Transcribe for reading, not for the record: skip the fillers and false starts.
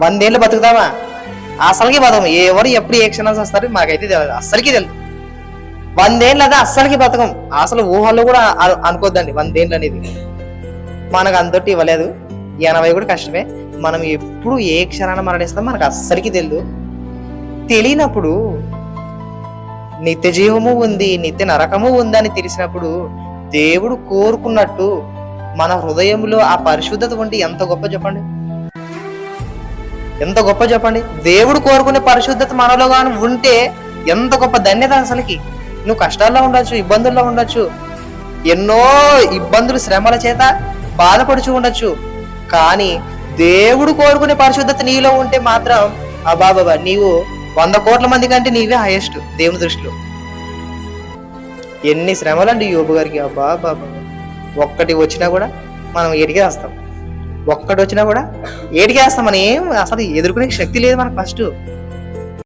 100 ఏళ్ళు బతుకుతామా? అసలుకి బతకం. ఎవరు ఎప్పుడు ఏ క్షణాలు వస్తారు మాకైతే తెలియదు, అస్సలకి తెలియదు. 100 ఏళ్ళు అదే అస్సలకి బతకం. అసలు ఊహల్లో కూడా అనుకోద్దండి 100 ఏళ్ళు అనేది. మనకు అంతటి ఇవ్వలేదు. 80 కూడా కష్టమే. మనం ఎప్పుడు ఏ క్షణాన మరణిస్తాం మనకు అస్సలకి తెలియదు. తెలియనప్పుడు నిత్య జీవము ఉంది, నిత్య నరకము ఉందని తెలిసినప్పుడు దేవుడు కోరుకున్నట్టు మన హృదయంలో ఆ పరిశుద్ధత ఉంటే ఎంత గొప్ప చెప్పండి, ఎంత గొప్ప చెప్పండి. దేవుడు కోరుకునే పరిశుద్ధత మనలో కానీ ఉంటే ఎంత గొప్ప ధన్యత. అసలుకి నువ్వు కష్టాల్లో ఉండొచ్చు, ఇబ్బందుల్లో ఉండొచ్చు, ఎన్నో ఇబ్బందులు శ్రమల చేత బాధపడుచు ఉండొచ్చు, కానీ దేవుడు కోరుకునే పరిశుద్ధత నీలో ఉంటే మాత్రం అబాబాబా నీవు 100 కోట్ల మంది కంటే నీవే హైయెస్ట్ దేవుని దృష్టిలో. ఎన్ని శ్రమలండి యోబు గారికి. అబ్బా బాబా, ఒక్కటి వచ్చినా కూడా మనం ఏడికేస్తాం, ఒక్కటి వచ్చినా కూడా ఏడికేస్తాం. మనం ఏం అసలు ఎదుర్కొనే శక్తి లేదు మనకు ఫస్ట్.